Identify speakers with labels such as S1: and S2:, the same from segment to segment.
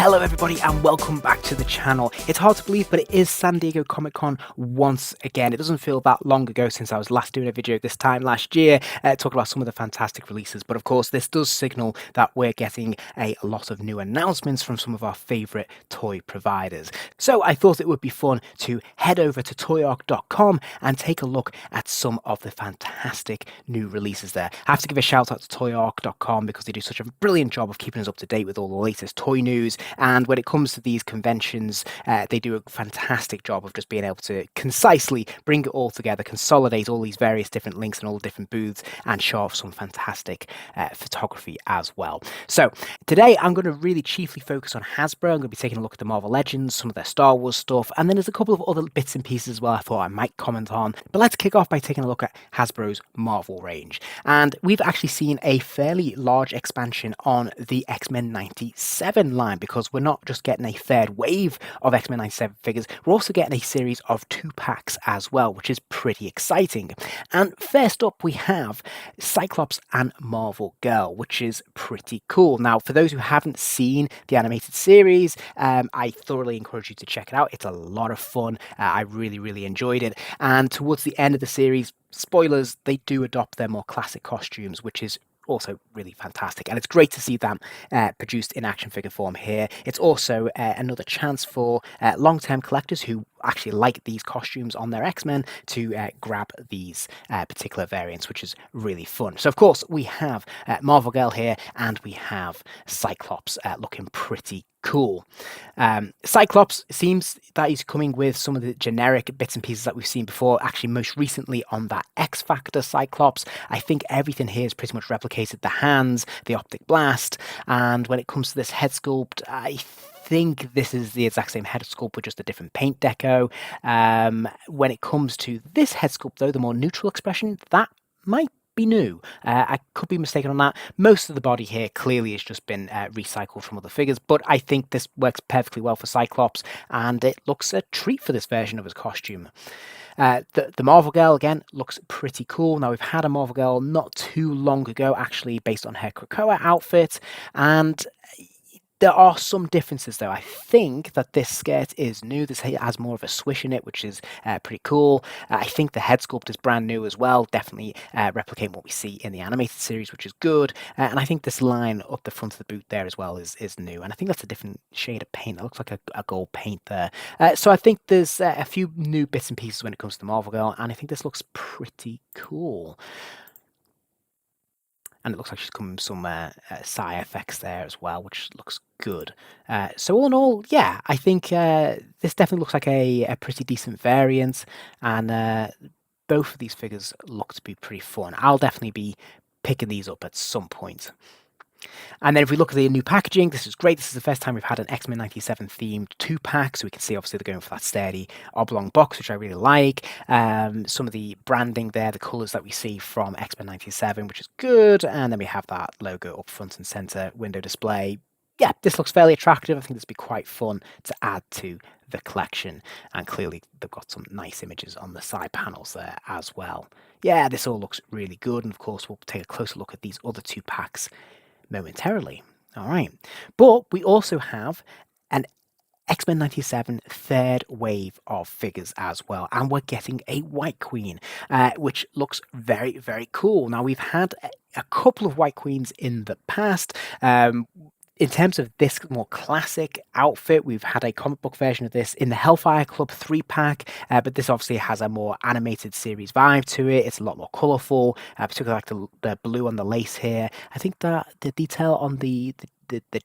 S1: Hello everybody and welcome back to the channel. It's hard to believe, but it is San Diego Comic-Con once again. It doesn't feel that long ago since I was last doing a video this time last year talking about some of the fantastic releases. But of course, this does signal that we're getting a lot of new announcements from some of our favourite toy providers. So I thought it would be fun to head over to toyark.com and take a look at some of the fantastic new releases there. I have to give a shout out to toyark.com because they do such a brilliant job of keeping us up to date with all the latest toy news. And when it comes to these conventions, they do a fantastic job of just being able to concisely bring it all together, consolidate all these various different links and all the different booths, and show off some fantastic photography as well. So today I'm going to really chiefly focus on Hasbro. I'm going to be taking a look at the Marvel Legends, some of their Star Wars stuff, and then there's a couple of other bits and pieces as well I thought I might comment on. But let's kick off by taking a look at Hasbro's Marvel range. And we've actually seen a fairly large expansion on the X-Men 97 line, because we're not just getting a third wave of X-Men 97 figures, we're also getting a series of 2-packs as well, which is pretty exciting. And first up we have Cyclops and Marvel Girl, which is pretty cool. Now, for those who haven't seen the animated series, I thoroughly encourage you to check it out. It's a lot of fun. I really enjoyed it. And towards the end of the series, spoilers, they do adopt their more classic costumes, which is also really fantastic, and it's great to see them produced in action figure form here. It's also another chance for long-term collectors who actually like these costumes on their X-Men to grab these particular variants, which is really fun. So of course we have Marvel Girl here, and we have Cyclops looking pretty cool. Cyclops seems that he's coming with some of the generic bits and pieces that we've seen before. Actually, most recently on that X Factor Cyclops, I think everything here is pretty much replicated: the hands, the optic blast, and when it comes to this head sculpt, I think this is the exact same head sculpt with just a different paint deco. When it comes to this head sculpt, though, the more neutral expression, that might be new. I could be mistaken on that. Most of the body here clearly has just been recycled from other figures, but I think this works perfectly well for Cyclops, and it looks a treat for this version of his costume. The Marvel Girl, again, looks pretty cool. Now, we've had a Marvel Girl not too long ago, actually, based on her Krakoa outfit, and there are some differences, though. I think that this skirt is new. This has more of a swish in it, which is pretty cool. I think the head sculpt is brand new as well, definitely replicating what we see in the animated series, which is good. And I think this line up the front of the boot there as well is new. And I think that's a different shade of paint. It looks like a gold paint there. So I think there's a few new bits and pieces when it comes to Marvel Girl, and I think this looks pretty cool. And it looks like she's coming with some psi effects there as well, which looks good. So all in all, yeah, I think this definitely looks like a pretty decent variant, and both of these figures look to be pretty fun. I'll definitely be picking these up at some point. And then if we look at the new packaging, this is great. This is the first time we've had an X-Men 97 themed 2-pack, so we can see obviously they're going for that sturdy oblong box, which I really like. Some of the branding there, the colours that we see from X-Men 97, which is good. And then we have that logo up front and centre window display. Yeah, this looks fairly attractive. I think this would be quite fun to add to the collection. And clearly they've got some nice images on the side panels there as well. Yeah, this all looks really good. And of course, we'll take a closer look at these other 2-packs momentarily. All right, but we also have an X-Men 97 third wave of figures as well, and we're getting a White Queen, which looks very cool. Now, we've had a couple of White Queens in the past. In terms of this more classic outfit, we've had a comic book version of this in the Hellfire Club 3-pack, but this obviously has a more animated series vibe to it. It's a lot more colourful, particularly like the blue on the lace here. I think that the detail on the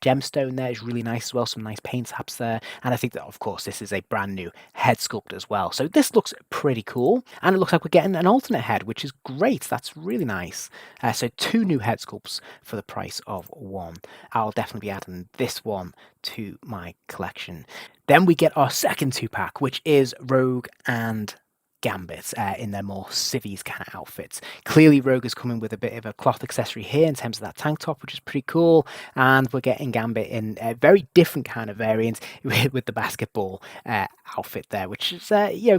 S1: gemstone there is really nice as well, some nice paint taps there. And I think that, of course, this is a brand new head sculpt as well. So this looks pretty cool, and it looks like we're getting an alternate head, which is great. That's really nice. So 2 new head sculpts for the price of 1. I'll definitely be adding this one to my collection. Then we get our second 2-pack, which is Rogue and Gambit in their more civvies kind of outfits. Clearly, Rogue is coming with a bit of a cloth accessory here in terms of that tank top, which is pretty cool. And we're getting Gambit in a very different kind of variant with the basketball outfit there, which is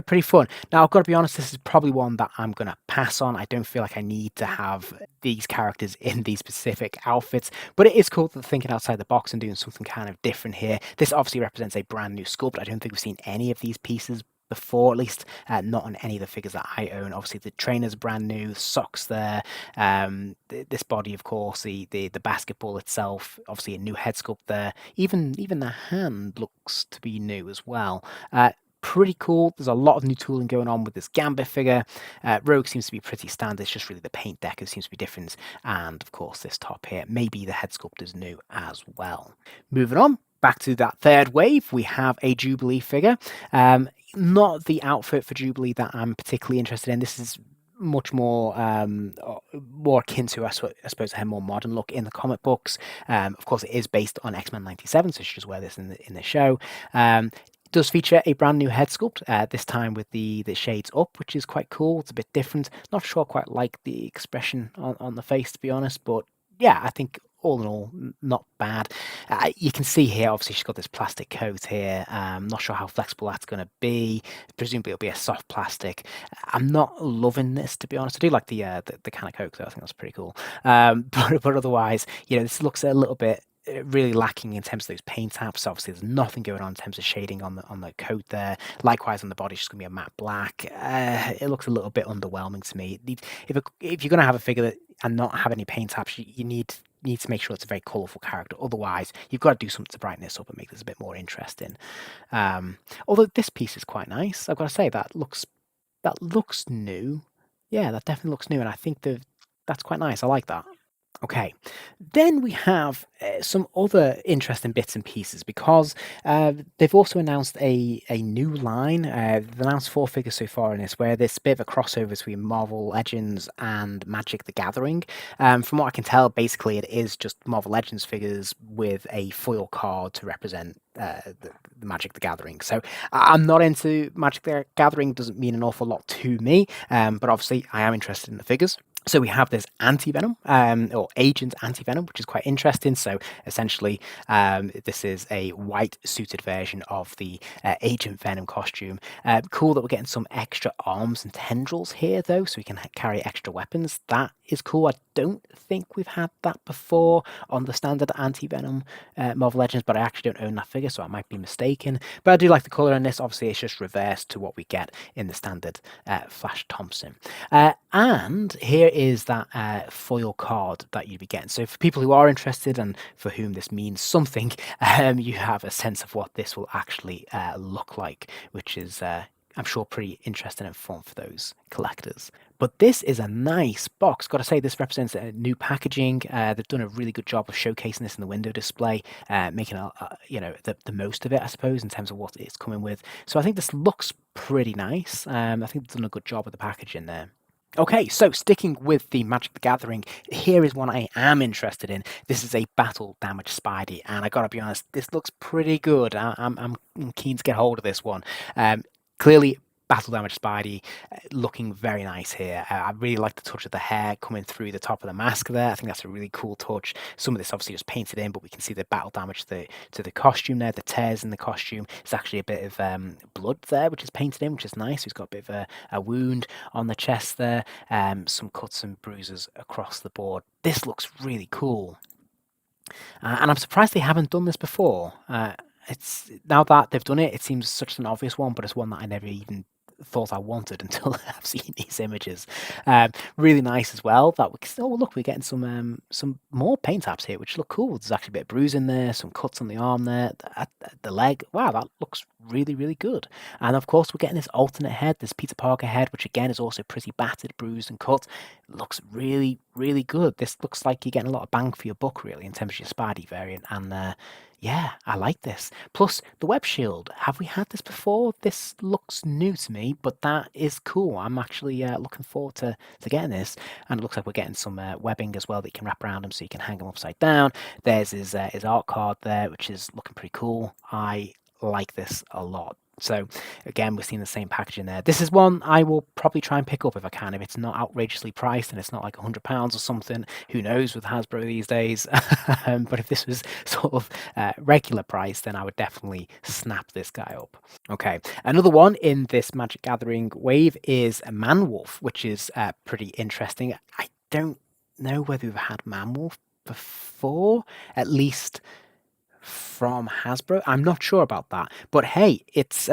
S1: pretty fun. Now, I've got to be honest, this is probably one that I'm going to pass on. I don't feel like I need to have these characters in these specific outfits, but it is cool that they're thinking outside the box and doing something kind of different here. This obviously represents a brand new sculpt. I don't think we've seen any of these pieces before, at least not on any of the figures that I own. Obviously, the trainer's brand new, socks there. This body, of course, the basketball itself, obviously a new head sculpt there. Even the hand looks to be new as well. Pretty cool. There's a lot of new tooling going on with this Gambit figure. Rogue seems to be pretty standard. It's just really the paint deco seems to be different. And of course, this top here, maybe the head sculpt is new as well. Moving on. Back to that third wave, we have a Jubilee figure. Not the outfit for Jubilee that I'm particularly interested in. This is much more akin to, I suppose, a more modern look in the comic books. Of course, it is based on X-Men 97, so she just wear this in the show. Does feature a brand new head sculpt, this time with the shades up, which is quite cool. It's a bit different. Not sure I quite like the expression on the face, to be honest, but yeah, I think all in all, not bad. You can see here, obviously, she's got this plastic coat here. Not sure how flexible that's going to be. Presumably, it'll be a soft plastic. I'm not loving this, to be honest. I do like the kind of coat, though. I think that's pretty cool. But otherwise, this looks a little bit really lacking in terms of those paint apps. Obviously, there's nothing going on in terms of shading on the coat there. Likewise, on the body, it's just going to be a matte black. It looks a little bit underwhelming to me. If you're going to have a figure and not have any paint apps, you need to make sure it's a very colourful character. Otherwise, you've got to do something to brighten this up and make this a bit more interesting. Although this piece is quite nice, I've got to say that looks new. Yeah, that definitely looks new, and I think that's quite nice. I like that. Okay, then we have some other interesting bits and pieces because they've also announced a new line. They've announced 4 figures so far in this, where there's a bit of a crossover between Marvel Legends and Magic the Gathering. From what I can tell, basically it is just Marvel Legends figures with a foil card to represent the Magic the Gathering. So I'm not into Magic the Gathering, doesn't mean an awful lot to me, but obviously I am interested in the figures. So we have this Anti-Venom, or Agent Anti-Venom, which is quite interesting. So essentially, this is a white suited version of the Agent Venom costume. Cool that we're getting some extra arms and tendrils here, though, so we can carry extra weapons. That is cool. I don't think we've had that before on the standard Anti-Venom Marvel Legends, but I actually don't own that figure, so I might be mistaken. But I do like the colour in this. Obviously, it's just reversed to what we get in the standard Flash Thompson. And here is that foil card that you'd be getting. So for people who are interested and for whom this means something, you have a sense of what this will actually look like, which is I'm sure pretty interesting and fun for those collectors. But this is a nice box. Got to say, this represents a new packaging. They've done a really good job of showcasing this in the window display, making the most of it, I suppose, in terms of what it's coming with. So I think this looks pretty nice. I think they've done a good job with the packaging there. Okay, so sticking with the Magic the Gathering, here is one I am interested in. This is a Battle Damage Spidey, and I gotta be honest, this looks pretty good. I'm keen to get hold of this one. Clearly, Battle Damage Spidey looking very nice here. I really like the touch of the hair coming through the top of the mask there. I think that's a really cool touch. Some of this obviously just painted in, but we can see the battle damage to the costume there, the tears in the costume. It's actually a bit of blood there, which is painted in, which is nice. He's got a bit of a wound on the chest there, some cuts and bruises across the board. This looks really cool. And I'm surprised they haven't done this before. It's now that they've done it, it seems such an obvious one, but it's one that I never even thought I wanted until I've seen these images. Really nice as well. That look, we're getting some more paint apps here, which look cool. There's actually a bit of bruise in there, some cuts on the arm there, the leg. Wow, that looks really, really good. And of course, we're getting this alternate head, this Peter Parker head, which again is also pretty battered, bruised, and cut. Looks really, really good. This looks like you're getting a lot of bang for your buck, really, in terms of your Spidey variant. And yeah, I like this. Plus, the web shield. Have we had this before? This looks new to me, but that is cool. I'm actually looking forward to getting this. And it looks like we're getting some webbing as well that you can wrap around him so you can hang him upside down. There's his art card there, which is looking pretty cool. I like this a lot. So again, we're seeing the same packaging there. This is one I will probably try and pick up if I can, if it's not outrageously priced and it's not like £100 or something. Who knows with Hasbro these days? But if this was sort of regular price, then I would definitely snap this guy up. Okay, another one in this Magic Gathering wave is a Manwolf, which is pretty interesting. I don't know whether we've had Manwolf before, at least from Hasbro. I'm not sure about that, but hey, it's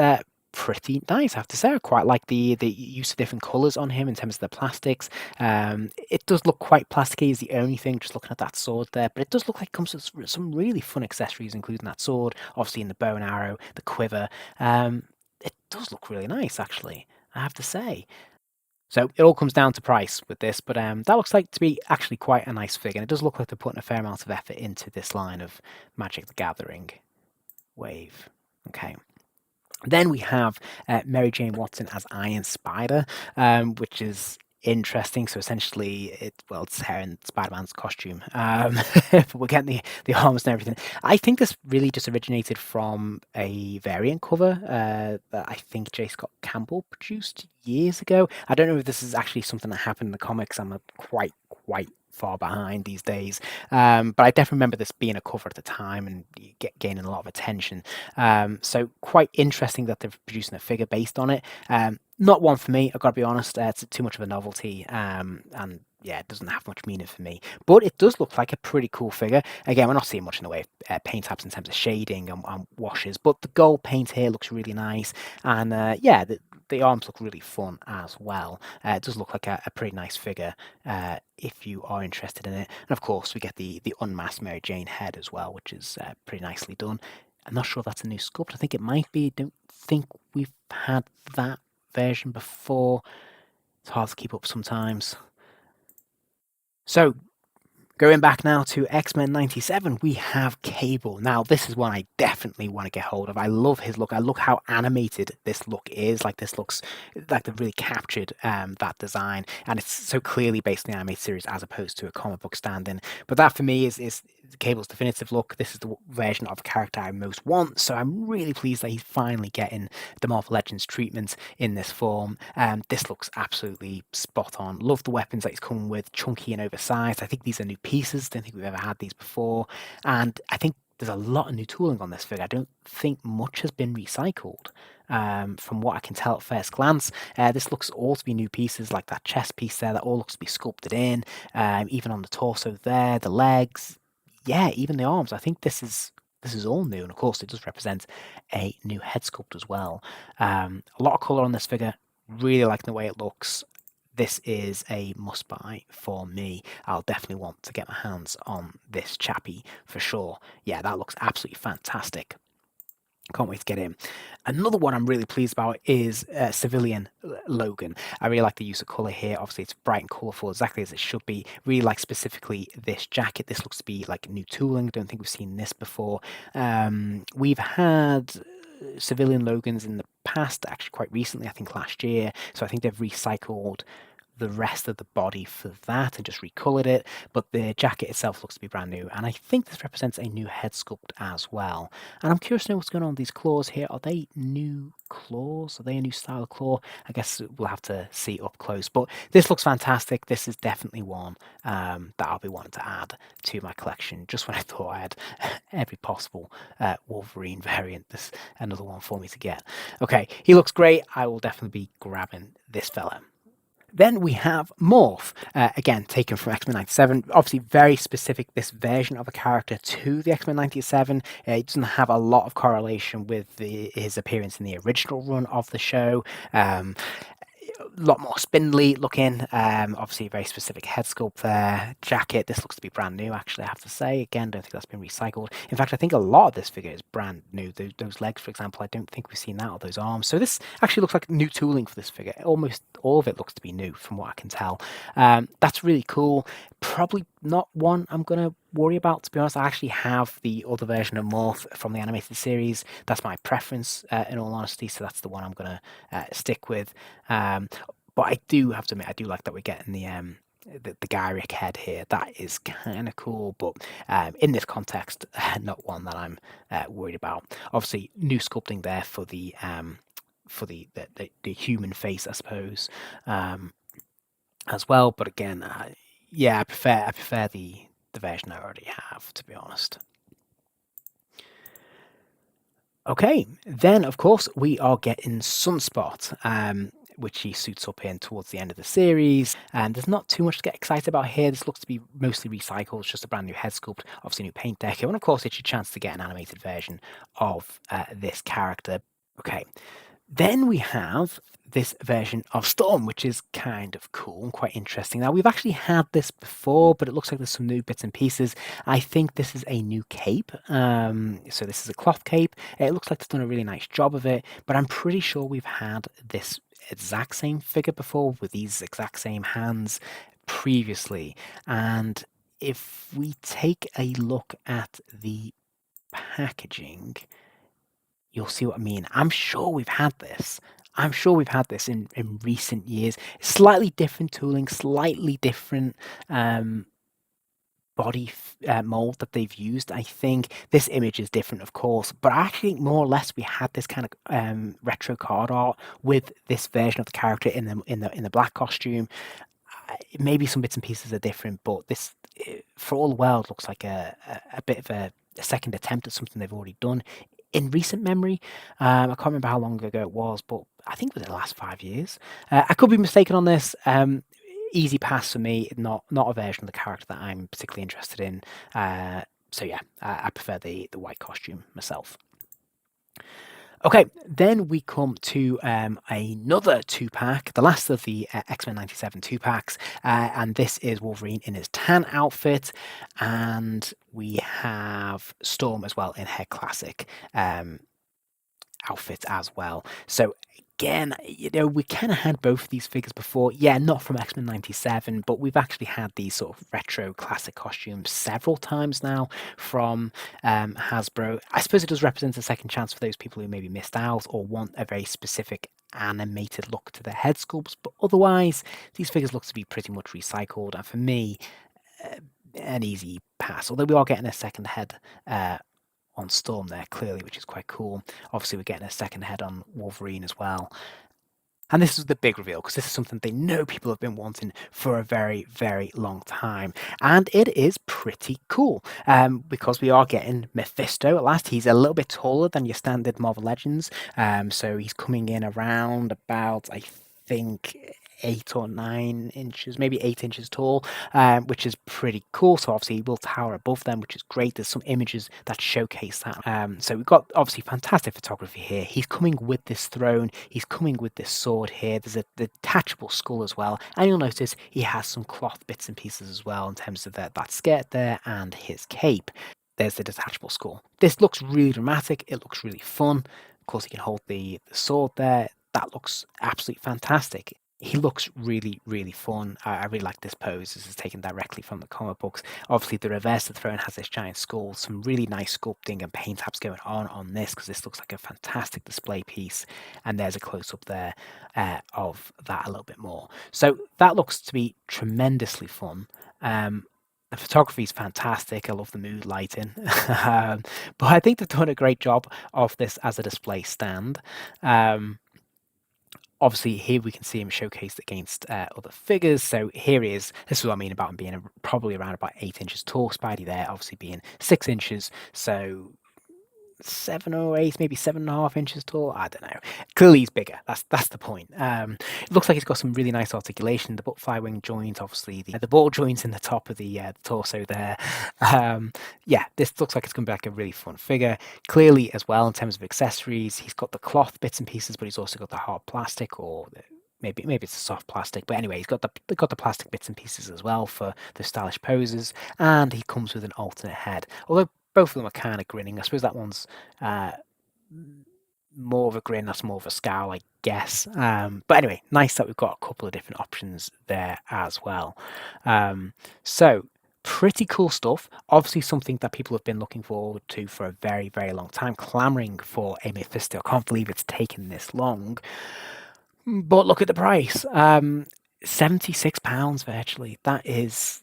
S1: pretty nice. I have to say, I quite like the use of different colors on him in terms of the plastics. It does look quite plasticky, is the only thing. Just looking at that sword there, but it does look like it comes with some really fun accessories, including that sword, obviously in the bow and arrow, the quiver. It does look really nice, actually. I have to say. So it all comes down to price with this, but that looks like to be actually quite a nice figure. And it does look like they're putting a fair amount of effort into this line of Magic the Gathering wave. Okay. Then we have Mary Jane Watson as Iron Spider, which is interesting. So essentially, it's her in Spider-Man's costume, but we're getting the arms and everything. I think this really just originated from a variant cover that I think J. Scott Campbell produced years ago. I don't know if this is actually something that happened in the comics. I'm quite far behind these days, but I definitely remember this being a cover at the time and gaining a lot of attention. So quite interesting that they're producing a figure based on it. Not one for me, I've got to be honest. It's too much of a novelty, and yeah, it doesn't have much meaning for me. But it does look like a pretty cool figure. Again, we're not seeing much in the way of paint apps in terms of shading and washes, but the gold paint here looks really nice, and yeah, the arms look really fun as well. It does look like a pretty nice figure if you are interested in it. And of course, we get the unmasked Mary Jane head as well, which is pretty nicely done. I'm not sure if that's a new sculpt. I think it might be. Don't think we've had that version before. It's hard to keep up sometimes. So going back now to X-Men 97, we have Cable. Now, this is one I definitely want to get hold of. I love his look. I love how animated this look is. Like, this looks like they've really captured that design, and it's so clearly based on the animated series as opposed to a comic book stand-in. But that, for me, is Cable's definitive look. This is the version of a character I most want, so I'm really pleased that he's finally getting the Marvel Legends treatment in this form. This looks absolutely spot on. Love the weapons that he's coming with, chunky and oversized. I think these are new pieces. Don't think we've ever had these before, and I think there's a lot of new tooling on this figure. I don't think much has been recycled. From what I can tell at first glance, this looks all to be new pieces, like that chest piece there. That all looks to be sculpted in. Even on the torso there, the legs, yeah, even the arms. I think this is all new, and of course, it does represent a new head sculpt as well. A lot of color on this figure. Really liking the way it looks. This is a must buy for me. I'll definitely want to get my hands on this chappy for sure. Yeah, that looks absolutely fantastic. Can't wait to get in. Another one I'm really pleased about is Civilian Logan. I really like the use of colour here. Obviously, it's bright and colourful, exactly as it should be. Really like specifically this jacket. This looks to be like new tooling. I don't think we've seen this before. We've had Civilian Logans in the past, actually quite recently, I think last year. So I think they've recycled the rest of the body for that and just recolored it, but the jacket itself looks to be brand new, and I think this represents a new head sculpt as well. And I'm curious to know what's going on with these claws here. Are they new claws? Are they a new style of claw? I guess we'll have to see up close, but this looks fantastic. This is definitely one that I'll be wanting to add to my collection, just when I thought I had every possible Wolverine variant. This another one for me to get. Okay, he looks great. I will definitely be grabbing this fella. Then we have Morph, again, taken from X-Men 97. Obviously, very specific, this version of a character to the X-Men 97. It doesn't have a lot of correlation with his appearance in the original run of the show. A lot more spindly looking. Obviously, a very specific head sculpt there. Jacket. This looks to be brand new, actually, I have to say. Again, don't think that's been recycled. In fact, I think a lot of this figure is brand new. Those legs, for example, I don't think we've seen that, or those arms. So this actually looks like new tooling for this figure. Almost all of it looks to be new, from what I can tell. That's really cool. Probably not one I'm going to worry about, to be honest. I actually have the other version of Morph from the animated series. That's my preference, in all honesty, so that's the one I'm going to stick with. But I do have to admit, I do like that we're getting the Gyric head here. That is kind of cool, but in this context, not one that I'm worried about. Obviously, new sculpting there for the human face, I suppose, as well. But again, yeah, I prefer the version I already have, to be honest. Okay, then of course we are getting Sunspot, which he suits up in towards the end of the series. And there's not too much to get excited about here. This looks to be mostly recycled. It's just a brand new head sculpt, obviously new paint deco, and of course it's your chance to get an animated version of this character. Okay, then we have this version of Storm, which is kind of cool and quite interesting. Now, we've actually had this before, but it looks like there's some new bits and pieces. I think this is a new cape. So this is a cloth cape. It looks like it's done a really nice job of it, but I'm pretty sure we've had this exact same figure before with these exact same hands previously. And if we take a look at the packaging, you'll see what I mean. I'm sure we've had this. I'm sure we've had this in recent years. Slightly different tooling, slightly different body mold that they've used. I think this image is different, of course, but I actually think more or less we had this kind of retro card art with this version of the character in the black costume. Maybe some bits and pieces are different, but this, for all the world, looks like a bit of a second attempt at something they've already done in recent memory. I can't remember how long ago it was, but I think it was the last 5 years. I could be mistaken on this. Easy pass for me, not a version of the character that I'm particularly interested in. So yeah, I prefer the white costume myself. Okay, then we come to another 2-pack, the last of the X-Men 97 2-packs, and this is Wolverine in his tan outfit, and we have Storm as well in her classic outfit as well. So again, we kind of had both of these figures before. Yeah, not from X-Men 97, but we've actually had these sort of retro classic costumes several times now from Hasbro. I suppose it does represent a second chance for those people who maybe missed out or want a very specific animated look to their head sculpts, but otherwise, these figures look to be pretty much recycled, and for me, an easy pass. Although we are getting a second head on Storm there, clearly, which is quite cool. Obviously, we're getting a second head on Wolverine as well. And this is the big reveal, because this is something they know people have been wanting for a very, very long time. And it is pretty cool, because we are getting Mephisto at last. He's a little bit taller than your standard Marvel Legends. So he's coming in around about, I think, 8 or 9 inches, maybe 8 inches tall, which is pretty cool. So obviously he will tower above them, which is great. There's some images that showcase that. So we've got obviously fantastic photography here. He's coming with this throne. He's coming with this sword here. There's a detachable skull as well. And you'll notice he has some cloth bits and pieces as well in terms of that skirt there and his cape. There's the detachable skull. This looks really dramatic. It looks really fun. Of course, he can hold the sword there. That looks absolutely fantastic. He looks really, really fun. I really like this pose. This is taken directly from the comic books. Obviously, the reverse of the throne has this giant skull. Some really nice sculpting and paint apps going on this, because this looks like a fantastic display piece. And there's a close-up there of that a little bit more. So that looks to be tremendously fun. The photography is fantastic. I love the mood lighting. But I think they've done a great job of this as a display stand. Obviously, here we can see him showcased against other figures. So here he is. This is what I mean about him being probably around about 8 inches tall. Spidey there, obviously being 6 inches. So 7 or 8, maybe 7.5 inches tall. I don't know. Clearly, he's bigger. That's the point. It looks like he's got some really nice articulation. The butterfly wing joint, obviously the ball joints in the top of the torso there. Yeah, this looks like it's going to be like a really fun figure. Clearly, as well, in terms of accessories, he's got the cloth bits and pieces, but he's also got the hard plastic, or maybe it's a soft plastic. But anyway, he's got the plastic bits and pieces as well for the stylish poses, and he comes with an alternate head. Although both of them are kind of grinning. I suppose that one's more of a grin, that's more of a scowl, I guess. But anyway, nice that we've got a couple of different options there as well. So pretty cool stuff. Obviously something that people have been looking forward to for a very, very long time, clamoring for a Mephisto. I can't believe it's taken this long. But look at the price. £76 virtually. That is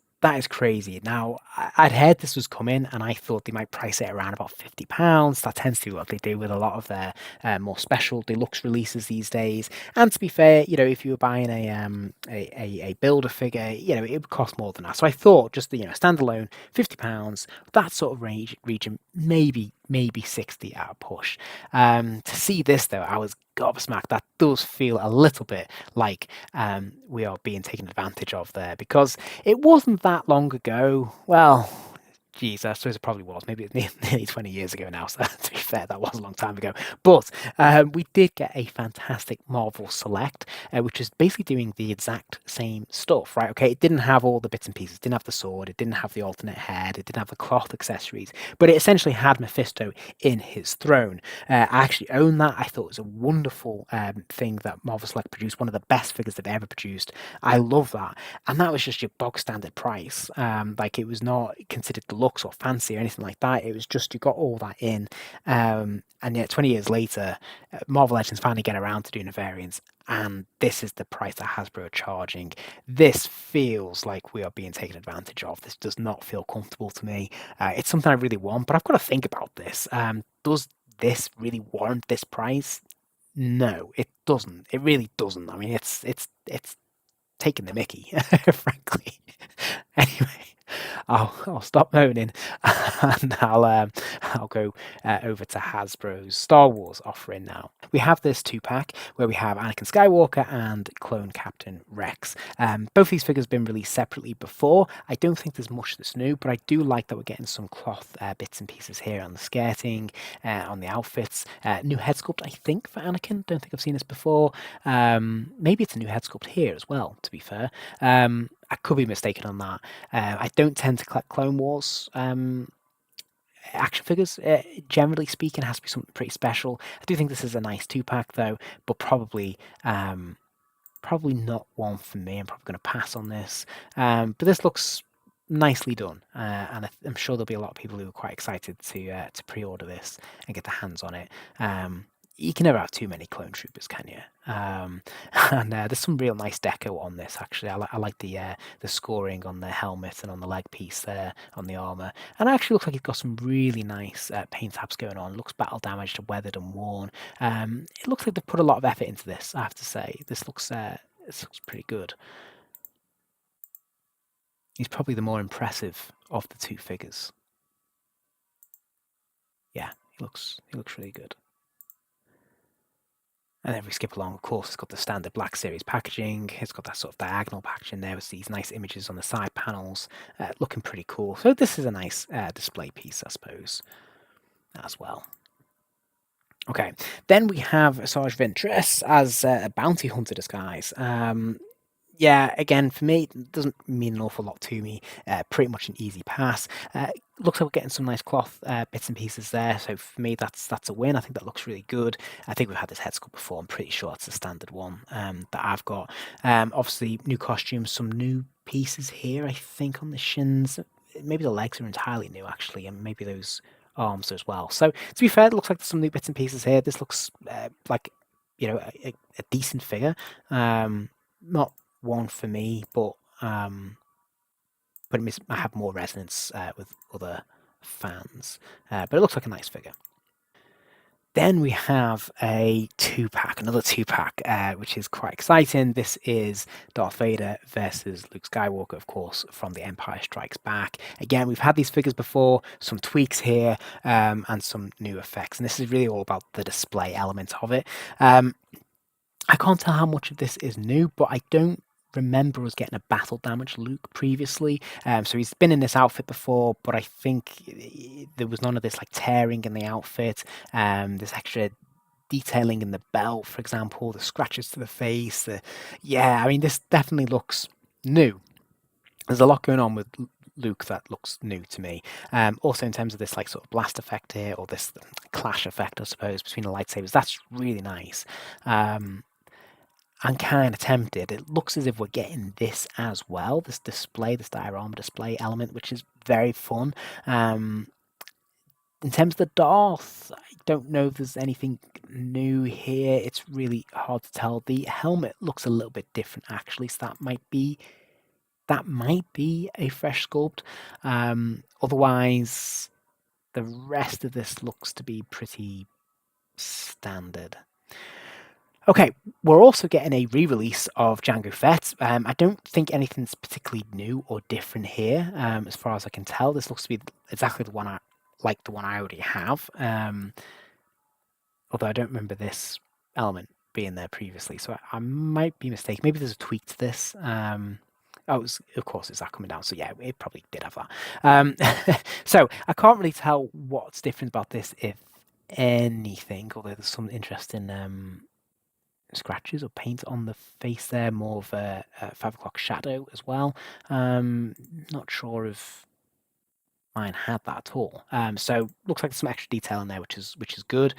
S1: crazy. Now, I'd heard this was coming, and I thought they might price it around about £50. That tends to be what they do with a lot of their more special deluxe releases these days. And to be fair, if you were buying a builder figure, it would cost more than that. So I thought just the standalone £50, that sort of region, maybe 60 at a push. To see this though, I was gobsmacked. That does feel a little bit like we are being taken advantage of there, because it wasn't that long ago. Well, geez, I suppose it probably was. Maybe it's nearly 20 years ago now. So to be fair, that was a long time ago. But we did get a fantastic Marvel Select, which is basically doing the exact same stuff, right? Okay, it didn't have all the bits and pieces. It didn't have the sword. It didn't have the alternate head. It didn't have the cloth accessories. But it essentially had Mephisto in his throne. I actually own that. I thought it was a wonderful thing that Marvel Select produced. One of the best figures they've ever produced. I love that. And that was just your bog standard price. Like, it was not considered deluxe or fancy or anything like that. It was just, you got all that in. And yet 20 years later, Marvel Legends finally get around to doing a variant, and this is the price that Hasbro are charging. This feels like we are being taken advantage of. This does not feel comfortable to me. It's something I really want, but I've got to think about this. Does this really warrant this price? No, it doesn't. It really doesn't. I mean, it's taking the mickey, frankly. Anyway, I'll stop moaning, and I'll go over to Hasbro's Star Wars offering now. We have this two-pack where we have Anakin Skywalker and Clone Captain Rex. Both these figures have been released separately before. I don't think there's much that's new, but I do like that we're getting some cloth bits and pieces here on the skirting, on the outfits. New head sculpt, I think, for Anakin. Don't think I've seen this before. Maybe it's a new head sculpt here as well, to be fair. I could be mistaken on that. I don't tend to collect Clone Wars action figures. Generally speaking, it has to be something pretty special. I do think this is a nice two-pack though, but probably not one for me. I'm probably going to pass on this. But this looks nicely done, and I'm sure there'll be a lot of people who are quite excited to pre-order this and get their hands on it. You can never have too many clone troopers, can you? And there's some real nice deco on this. Actually, I like the scoring on the helmet and on the leg piece there on the armor, and it actually looks like it's got some really nice paint apps going on. It looks battle damaged, weathered, and worn. It looks like they've put a lot of effort into this. I have to say, this looks pretty good. He's probably the more impressive of the two figures. Yeah, he looks really good. And then we skip along, of course, it's got the standard Black Series packaging. It's got that sort of diagonal packaging there with these nice images on the side panels, looking pretty cool. So this is a nice display piece, I suppose, as well. Okay, then we have Sarge Ventress as a bounty hunter disguise. Yeah, again, for me, it doesn't mean an awful lot to me. Pretty much an easy pass. Looks like we're getting some nice cloth bits and pieces there. So for me, that's a win. I think that looks really good. I think we've had this head sculpt before. I'm pretty sure it's the standard one that I've got. Obviously, new costumes, some new pieces here, I think, on the shins. Maybe the legs are entirely new, actually, and maybe those arms as well. So to be fair, it looks like there's some new bits and pieces here. This looks like, a decent figure. Not one for me, but I have more resonance with other fans. But it looks like a nice figure. Then we have another two-pack, which is quite exciting. This is Darth Vader versus Luke Skywalker, of course, from The Empire Strikes Back. Again, we've had these figures before, some tweaks here, and some new effects. And this is really all about the display element of it. I can't tell how much of this is new, but I don't remember us getting a battle damage Luke previously. So he's been in this outfit before, but I think there was none of this like tearing in the outfit. This extra detailing in the belt, for example, the scratches to the face. I mean, this definitely looks new. There's a lot going on with Luke that looks new to me. Also, in terms of this like sort of blast effect here, or this clash effect, I suppose, between the lightsabers, that's really nice. I'm kind of tempted. It looks as if we're getting this as well, this display, this diorama display element, which is very fun. In terms of the Darth, I don't know if there's anything new here. It's really hard to tell. The helmet looks a little bit different actually, so that might be a fresh sculpt. Otherwise, the rest of this looks to be pretty standard. Okay, we're also getting a re-release of Jango Fett. I don't think anything's particularly new or different here, as far as I can tell. This looks to be exactly the one I already have. Although I don't remember this element being there previously, so I might be mistaken. Maybe there's a tweak to this. Of course, it's that coming down. So yeah, it probably did have that. So I can't really tell what's different about this, if anything. Although there's some interesting scratches or paint on the face there, more of a 5 o'clock shadow as well. Not sure if mine had that at all. So looks like there's some extra detail in there, which is good.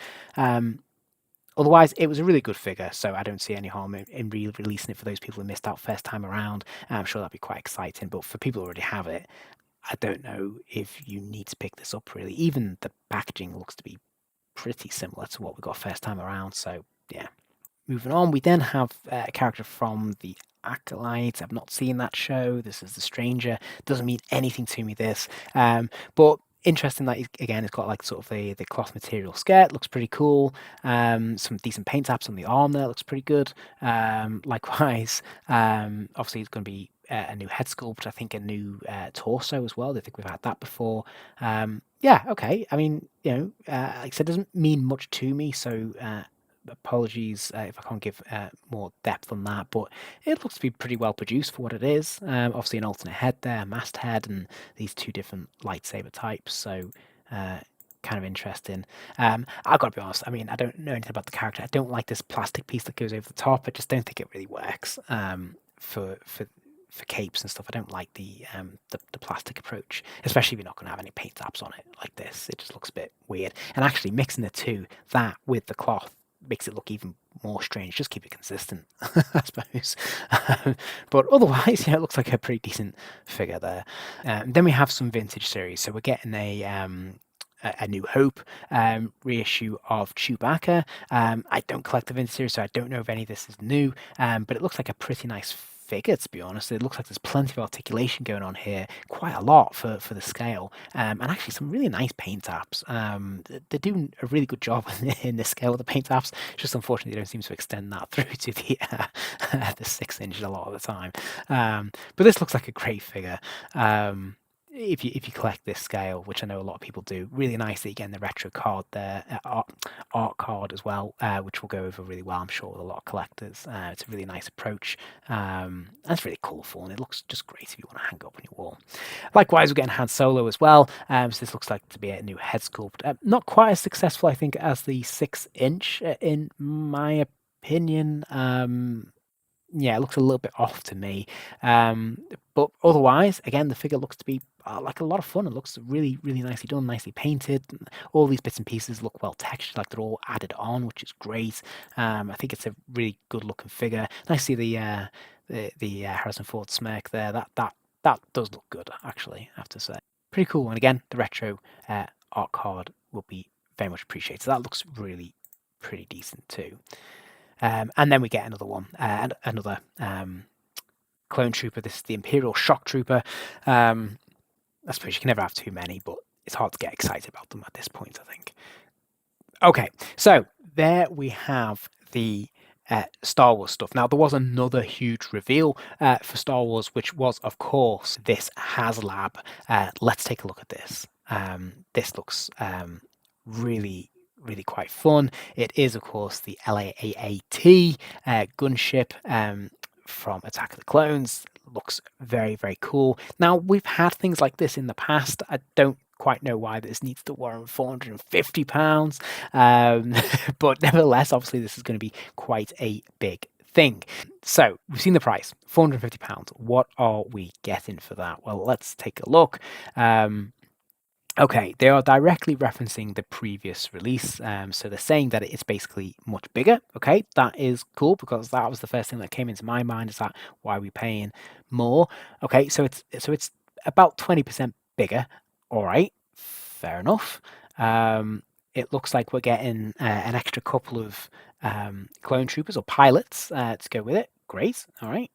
S1: Otherwise, it was a really good figure, so I don't see any harm in re-releasing it for those people who missed out first time around. I'm sure that'd be quite exciting, but for people who already have it, I don't know if you need to pick this up really. Even the packaging looks to be pretty similar to what we got first time around, so yeah. Moving on, we then have a character from the Acolyte. I've not seen that show. This is the Stranger. Doesn't mean anything to me, this. But interesting that, again, it's got like sort of the cloth material skirt. Looks pretty cool. Some decent paint apps on the arm there. Looks pretty good. Likewise, obviously it's going to be a new head sculpt. I think a new torso as well. I think we've had that before. Yeah, okay. I mean, like I said, it doesn't mean much to me, so apologies if I can't give more depth on that, but it looks to be pretty well produced for what it is. Obviously an alternate head there, a mast head, and these two different lightsaber types, so kind of interesting. I've got to be honest, I mean, I don't know anything about the character. I don't like this plastic piece that goes over the top. I just don't think it really works for capes and stuff. I don't like the plastic approach, especially if you're not going to have any paint apps on it like this. It just looks a bit weird. And actually mixing the two, that with the cloth, makes it look even more strange. Just keep it consistent, I suppose. But otherwise, it looks like a pretty decent figure there. Then we have some vintage series. So we're getting a New Hope reissue of Chewbacca. I don't collect the vintage series, so I don't know if any of this is new, but it looks like a pretty nice figure, to be honest. It looks like there's plenty of articulation going on here, quite a lot for the scale, and actually some really nice paint apps. They're doing a really good job in the scale of the paint apps. It's just unfortunately they don't seem to extend that through to the 6-inch a lot of the time. But this looks like a great figure. If you collect this scale, which I know a lot of people do, really nicely. Again, the retro card there, art card as well, which will go over really well, I'm sure, with a lot of collectors. It's a really nice approach. And it's really colourful, and it looks just great if you want to hang up on your wall. Likewise, we're getting Han Solo as well. So this looks like to be a new head sculpt. Not quite as successful, I think, as the 6-inch, in my opinion. Yeah, it looks a little bit off to me. But otherwise, again, the figure looks to be like a lot of fun. It looks really, really nicely done, nicely painted. All these bits and pieces look well textured, like they're all added on, which is great. I think it's a really good looking figure. Nice to see the Harrison Ford smirk there. That does look good, actually, I have to say. Pretty cool. And again, the retro art card will be very much appreciated. So that looks really pretty decent too. And then we get another one, another clone trooper. This is the Imperial Shock Trooper. I suppose you can never have too many, but it's hard to get excited about them at this point, I think. Okay, so there we have the Star Wars stuff. Now, there was another huge reveal for Star Wars, which was, of course, this HasLab. Let's take a look at this. This looks really quite fun. It is, of course, the LAAT gunship from Attack of the Clones. Looks very cool. Now, we've had things like this in the past. I don't quite know why this needs to warrant £450, but nevertheless, obviously, this is going to be quite a big thing. So we've seen the price, £450. What are we getting for that? Well, let's take a look. Okay, they are directly referencing the previous release, so they're saying that it's basically much bigger. Okay, that is cool, because that was the first thing that came into my mind, is that why are we paying more? Okay, so it's about 20% bigger. All right, fair enough. It looks like we're getting an extra couple of clone troopers or pilots to go with it. Great. All right.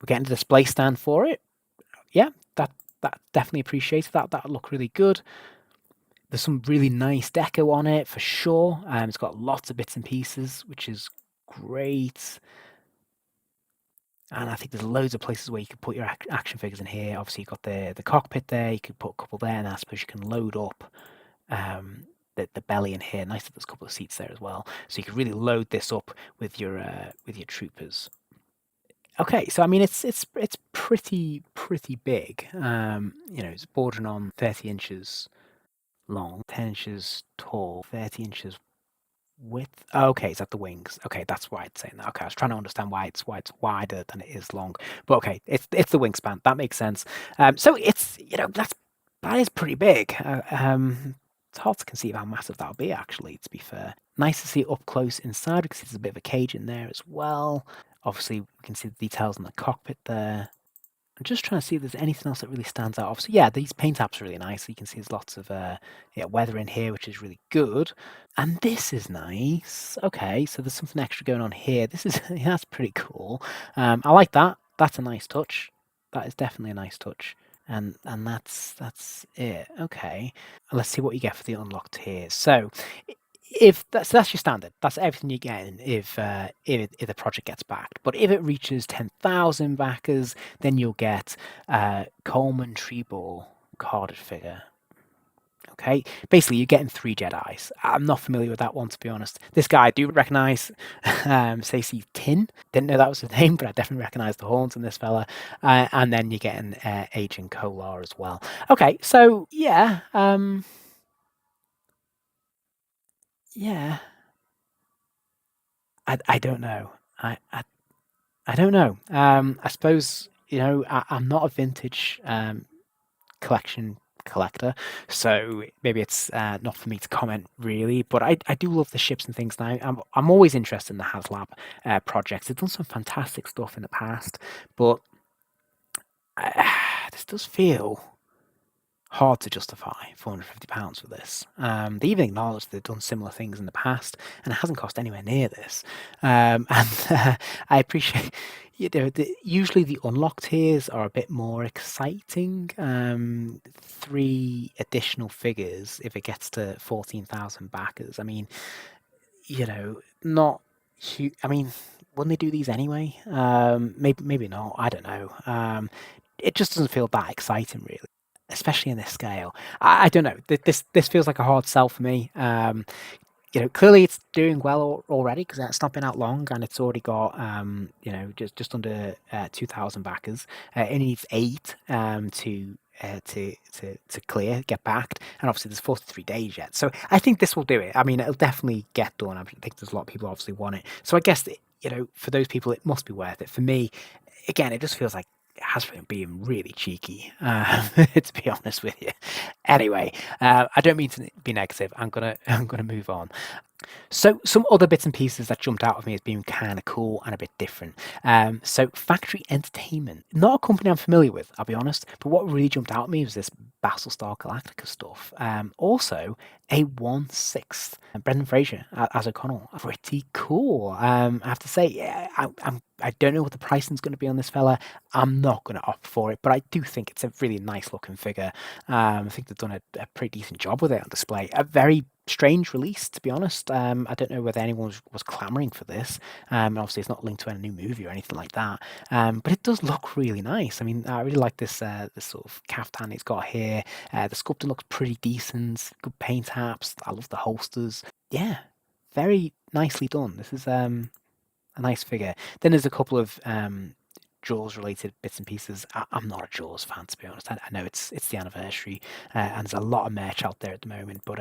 S1: We're getting a display stand for it. Yeah, that definitely appreciated that. That would look really good. There's some really nice deco on it for sure. It's got lots of bits and pieces, which is great. And I think there's loads of places where you could put your action figures in here. Obviously, you've got the cockpit there. You could put a couple there, and I suppose you can load up the belly in here. Nice that there's a couple of seats there as well, so you can really load this up with your troopers. Okay, so I mean it's pretty big. It's bordering on 30 inches long, 10 inches tall, 30 inches width. Oh, okay, it's at the wings. Okay, that's why it's saying that. Okay, I was trying to understand why it's wider than it is long. But okay, it's the wingspan. That makes sense. So it's that is pretty big. It's hard to conceive how massive that would be, actually, to be fair. Nice to see it up close inside because there's a bit of a cage in there as well. Obviously, we can see the details in the cockpit there. I'm just trying to see if there's anything else that really stands out. Obviously, yeah, these paint apps are really nice. You can see there's lots of weather in here, which is really good. And this is nice. Okay, so there's something extra going on here. This is that's pretty cool. I like that. That's a nice touch. That is definitely a nice touch. And that's it. Okay. Let's see what you get for the unlocked tiers. So if that's your standard, that's everything you get if the project gets backed. But if it reaches 10,000 backers, then you'll get Coleman Treeball carded figure. Okay, basically you're getting 3 Jedis. I'm not familiar with that one, to be honest. This guy I do recognize, Stacey Tin. Didn't know that was his name, but I definitely recognize the horns in this fella. And then you're getting Agent Kolar as well. Okay, so yeah, yeah. I don't know. I don't know. I suppose I'm not a vintage collection collector, so maybe it's not for me to comment really. But I do love the ships and things now. I'm always interested in the HasLab projects. They've done some fantastic stuff in the past, but this does feel hard to justify £450 for this. They even acknowledge they've done similar things in the past, and it hasn't cost anywhere near this. And I appreciate, usually the unlocked tiers are a bit more exciting. 3 additional figures if it gets to 14,000 backers. I mean, not huge. I mean, wouldn't they do these anyway? Maybe not. I don't know. It just doesn't feel that exciting, really, especially in this scale. I don't know. This feels like a hard sell for me. Clearly it's doing well already because it's not been out long and it's already got just under 2,000 backers. It needs 8 to clear, get backed, and obviously there's 43 days yet. So I think this will do it. I mean, it'll definitely get done. I think there's a lot of people obviously want it. So I guess for those people, it must be worth it. For me, again, it just feels like Hasbro being really cheeky, to be honest with you. Anyway, I don't mean to be negative. I'm gonna move on. So some other bits and pieces that jumped out of me as being kind of cool and a bit different. So Factory Entertainment, not a company I'm familiar with, I'll be honest, but what really jumped out at me was this Battlestar Galactica stuff. Also a 1/6 Brendan Fraser as O'Connell. Pretty cool. I have to say, yeah, I don't know what the pricing is going to be on this fella. I'm not going to opt for it, but I do think it's a really nice looking figure. I think they've done a pretty decent job with it on display. A very strange release, to be honest. I don't know whether anyone was clamoring for this. Obviously, it's not linked to any new movie or anything like that. But it does look really nice. I mean, I really like this sort of caftan it's got here. The sculpting looks pretty decent. Good paint apps. I love the holsters. Yeah, very nicely done. This is a nice figure. Then there's a couple of Jaws related bits and pieces. I'm not a Jaws fan, to be honest. I know it's the anniversary, and there's a lot of merch out there at the moment, but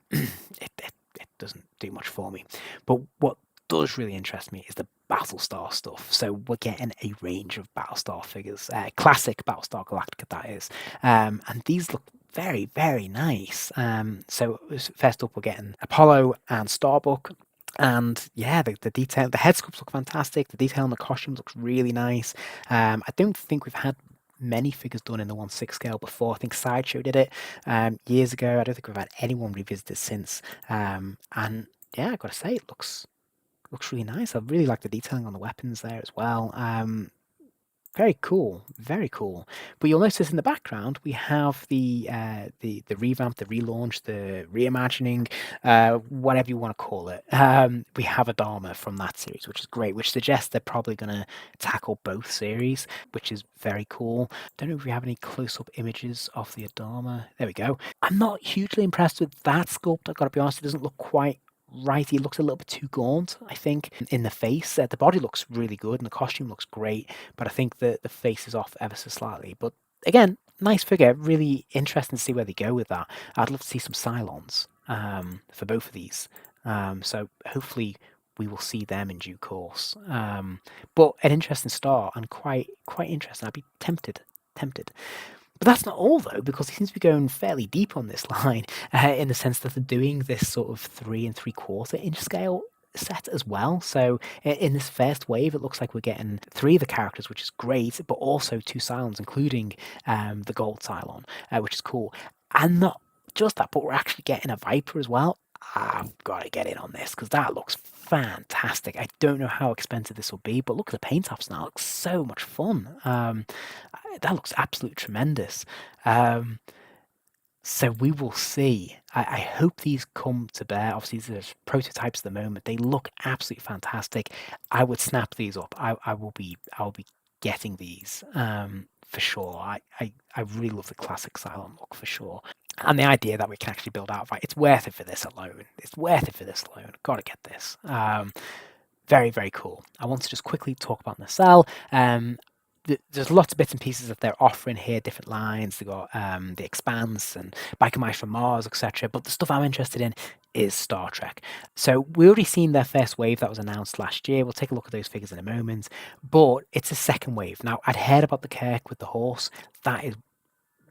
S1: it doesn't do much for me. But what does really interest me is the Battlestar stuff. So we're getting a range of Battlestar figures, classic Battlestar Galactica that is, and these look very, very nice. So first up, we're getting Apollo and Starbuck. And yeah, the detail, the head sculpts look fantastic. The detail on the costumes looks really nice. I don't think we've had many figures done in the 1/6 scale before. I think Sideshow did it years ago. I don't think we've had anyone revisit it since. And yeah, I gotta say, it looks really nice. I really like the detailing on the weapons there as well. Very cool, very cool. But you'll notice in the background we have the revamp, the relaunch, the reimagining, whatever you want to call it. We have Adama from that series, which is great, which suggests they're probably going to tackle both series, which is very cool. Don't know if we have any close-up images of the Adama. There we go. I'm not hugely impressed with that sculpt. I've got to be honest, it doesn't look quite right. He looks a little bit too gaunt, I think, in the face. The body looks really good and the costume looks great, but I think the face is off ever so slightly. But again, nice figure. Really interesting to see where they go with that. I'd love to see some Cylons for both of these. So hopefully we will see them in due course. But an interesting start and quite interesting. I'd be tempted. But that's not all, though, because he seems to be going fairly deep on this line in the sense that they're doing this sort of 3 3/4 inch scale set as well. So in this first wave, it looks like we're getting 3 of the characters, which is great, but also 2 Cylons, including the gold Cylon, which is cool. And not just that, but we're actually getting a Viper as well. I've got to get in on this because that looks fantastic. I don't know how expensive this will be, but look at the paint apps now. It looks so much fun. That looks absolutely tremendous. So we will see. I hope these come to bear. Obviously, there's prototypes at the moment. They look absolutely fantastic. I would snap these up. I will be getting these for sure. I really love the classic Cylon look for sure. And the idea that we can actually build out, it's worth it for this alone. It's worth it for this alone. Got to get this. Very, very cool. I want to just quickly talk about Nacelle. There's lots of bits and pieces that they're offering here, different lines. They've got the Expanse and Biker Mice from Mars, etc. But the stuff I'm interested in is Star Trek. So we already seen their first wave that was announced last year. We'll take a look at those figures in a moment. But it's a second wave. Now, I'd heard about the Kirk with the horse. That is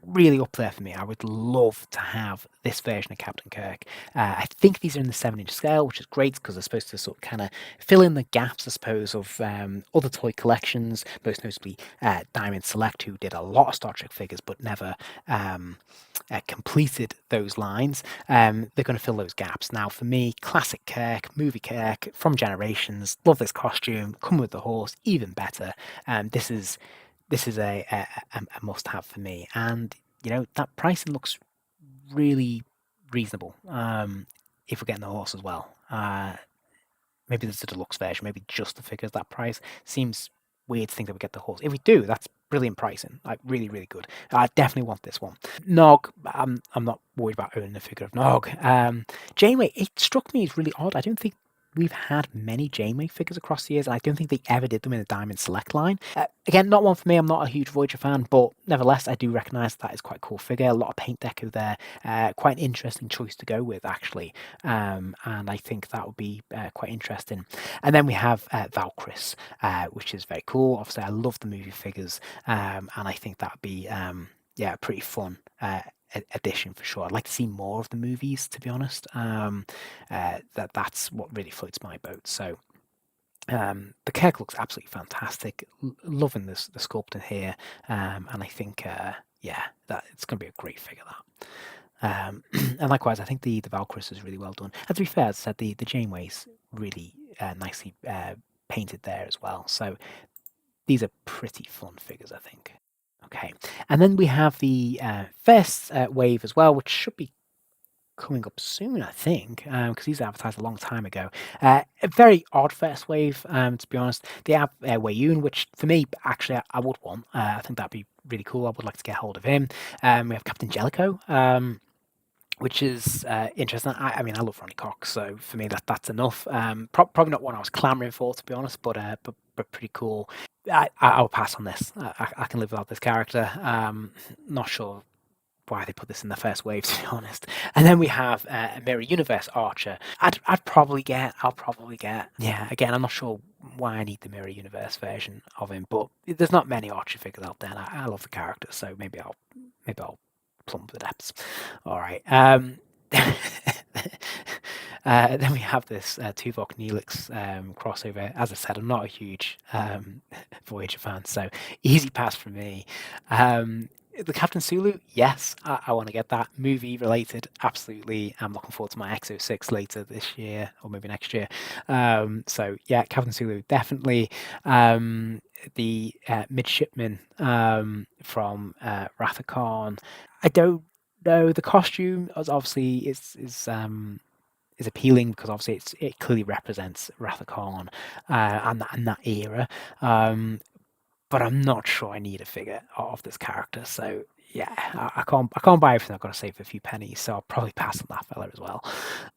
S1: really up there for me. I would love to have this version of Captain Kirk. I think these are in the 7-inch scale, which is great because they're supposed to sort of kind of fill in the gaps, I suppose, of other toy collections, most notably Diamond Select, who did a lot of Star Trek figures but never completed those lines. They're going to fill those gaps. Now, for me, classic Kirk, movie Kirk from Generations, love this costume, come with the horse, even better. This is a must-have for me, and that pricing looks really reasonable. If we're getting the horse as well, maybe there's a deluxe version, maybe just the figures that price seems weird to think that we get the horse. If we do, that's brilliant pricing, like really, really good. I definitely want this one. Nog, I'm not worried about owning a figure of Nog. Janeway, it struck me as really odd. I don't think we've had many Janeway figures across the years, and I don't think they ever did them in the Diamond Select line. Again, not one for me. I'm not a huge Voyager fan, but nevertheless, I do recognise that is quite a cool figure. A lot of paint deco there. Quite an interesting choice to go with, actually. And I think that would be quite interesting. And then we have Valkyris, which is very cool. Obviously, I love the movie figures, and I think that would be pretty fun. Addition for sure. I'd like to see more of the movies, to be honest. That's what really floats my boat. So the Kirk looks absolutely fantastic. Loving the sculpting here, and I think that it's going to be a great figure. That and likewise, I think the Valkyris is really well done. And to be fair, as I said, the Janeway's really nicely painted there as well. So these are pretty fun figures, I think. Okay, and then we have the first wave as well, which should be coming up soon, I think, because these were advertised a long time ago. A very odd first wave, to be honest. They have Wayun, which for me, actually, I would want. I think that'd be really cool. I would like to get hold of him. We have Captain Jellicoe, which is interesting. I mean, I love Ronnie Cox, so for me, that's enough. Probably not one I was clamoring for, to be honest, but pretty cool. I'll pass on this. I can live without this character. Not sure why they put this in the first wave, to be honest. And then we have a Mirror Universe Archer. I'll probably get. Yeah, again, I'm not sure why I need the Mirror Universe version of him, but there's not many Archer figures out there, and I love the character, so maybe I'll plumb the depths. All right. Then we have this Tuvok Neelix crossover. As I said, I'm not a huge Voyager fan, so easy pass for me. Um, the Captain Sulu, yes, I want to get that. Movie related, absolutely. I'm looking forward to my XO6 later this year or maybe next year. So yeah, Captain Sulu, definitely. The midshipman from Wrath of Khan. I don't know. The costume obviously is appealing because obviously it clearly represents Wrath of Khan and that era. Um, but I'm not sure I need a figure of this character. So yeah, I can't buy everything. I've got to save a few pennies. So I'll probably pass on that fella as well.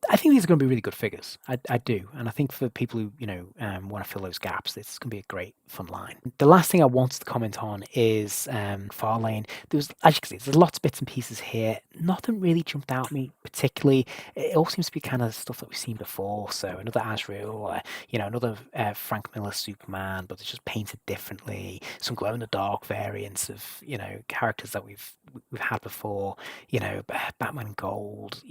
S1: I think these are going to be really good figures. I do, and I think for people who want to fill those gaps, this is going to be a great fun line. The last thing I wanted to comment on is Farlane. There's, as you can see, there's lots of bits and pieces here. Nothing really jumped out at me particularly. It all seems to be kind of stuff that we've seen before. So another Azrael, another Frank Miller Superman, but it's just painted differently. Some glow in the dark variants of characters that we've had before. Batman Gold.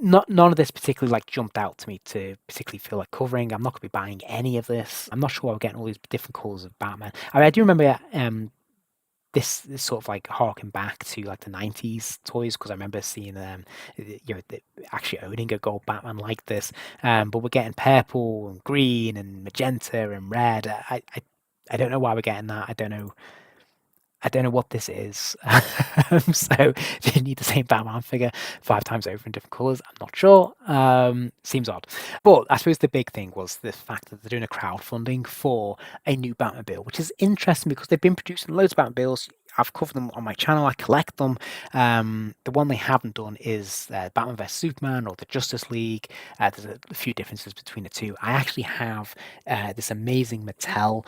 S1: None of this particularly like jumped out to me to particularly feel like covering. I'm not going to be buying any of this. I'm not sure why we're getting all these different colours of Batman. I do remember this sort of like harking back to like the 90s toys because I remember seeing actually owning a gold Batman like this. But we're getting purple and green and magenta and red. I don't know why we're getting that. I don't know what this is. So they need the same Batman figure 5 times over in different colours. I'm not sure. Seems odd. But I suppose the big thing was the fact that they're doing a crowdfunding for a new Batmobile, which is interesting because they've been producing loads of Batmobiles. I've covered them on my channel. I collect them. The one they haven't done is Batman vs Superman or the Justice League. There's a few differences between the two. I actually have this amazing Mattel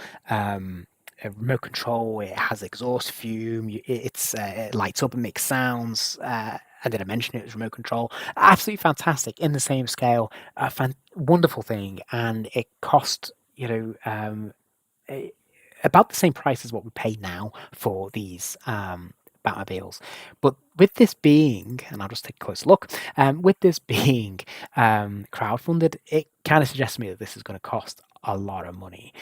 S1: a remote control. It has exhaust fume. It lights up and makes sounds. I didn't mention it was remote control. Absolutely fantastic in the same scale. A wonderful thing, and it cost about the same price as what we pay now for these Batmobiles. But with this being, and I'll just take a close look, with this being crowdfunded, it kind of suggests to me that this is going to cost a lot of money.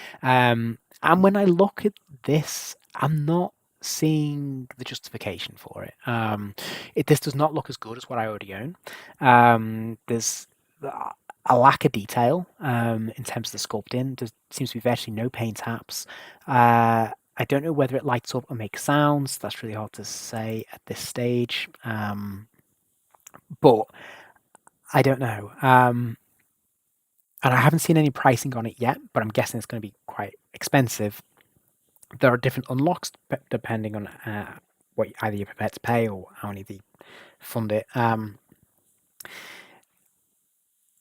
S1: And when I look at this, I'm not seeing the justification for it. This does not look as good as what I already own. There's a lack of detail in terms of the sculpting. There seems to be virtually no paint taps. I don't know whether it lights up or makes sounds. That's really hard to say at this stage. But I don't know. And I haven't seen any pricing on it yet, but I'm guessing it's going to be quite expensive. There are different unlocks depending on what either you're prepared to pay or how many they fund it.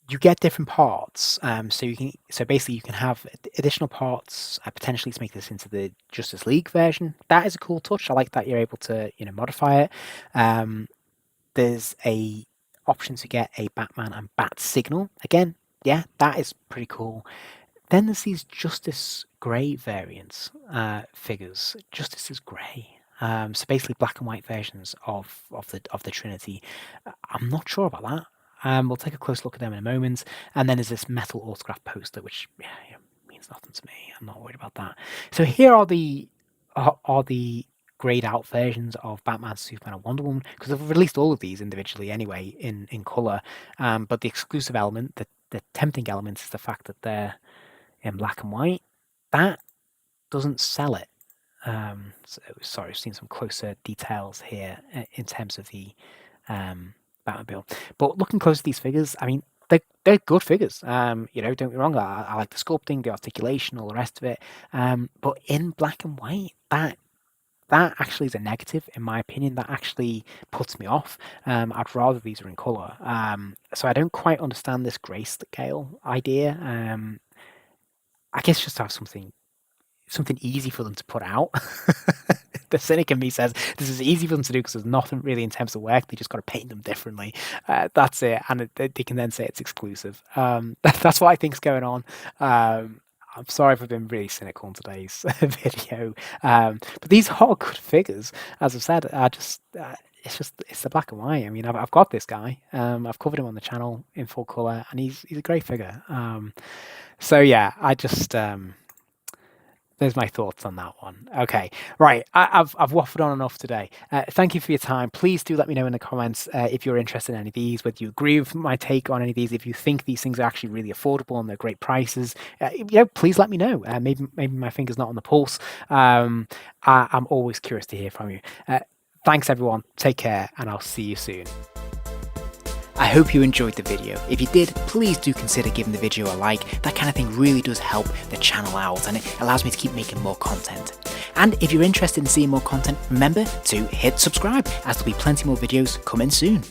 S1: You get different parts, so basically you can have additional parts potentially to make this into the Justice League version. That is a cool touch. I like that you're able to modify it. There's a option to get a Batman and Bat Signal. Again, yeah, that is pretty cool. Then there's these Justice Grey variants figures. Justice is Grey. So basically black and white versions of the Trinity. I'm not sure about that. We'll take a close look at them in a moment. And then there's this metal autograph poster, which means nothing to me. I'm not worried about that. So here are the grayed out versions of Batman, Superman, and Wonder Woman, because they've released all of these individually anyway in colour. But the exclusive element, the tempting element, is the fact that they're in black and white. That doesn't sell it. Sorry, I've seen some closer details here in terms of the Batmobile. But looking close at these figures, I mean, they're good figures. Don't get me wrong. I like the sculpting, the articulation, all the rest of it. But in black and white, that actually is a negative, in my opinion. That actually puts me off. I'd rather these were in colour. So I don't quite understand this grayscale idea. I guess just to have something easy for them to put out. The cynic in me says this is easy for them to do because there's nothing really in terms of work. They just got to paint them differently. That's it, and they can then say it's exclusive. That's what I think's going on. I'm sorry if I've been really cynical in today's video, but these are good figures. As I've said, it's the black and white. I mean, I've got this guy. I've covered him on the channel in full color, and he's a great figure. So yeah, I just there's my thoughts on that one. Okay, right. I've waffled on enough today. Thank you for your time. Please do let me know in the comments if you're interested in any of these, whether you agree with my take on any of these, if you think these things are actually really affordable and they're great prices. Please let me know. Maybe my finger's not on the pulse. I'm always curious to hear from you. Thanks everyone. Take care, and I'll see you soon. I hope you enjoyed the video. If you did, please do consider giving the video a like. That kind of thing really does help the channel out, and it allows me to keep making more content. And if you're interested in seeing more content, remember to hit subscribe, as there'll be plenty more videos coming soon.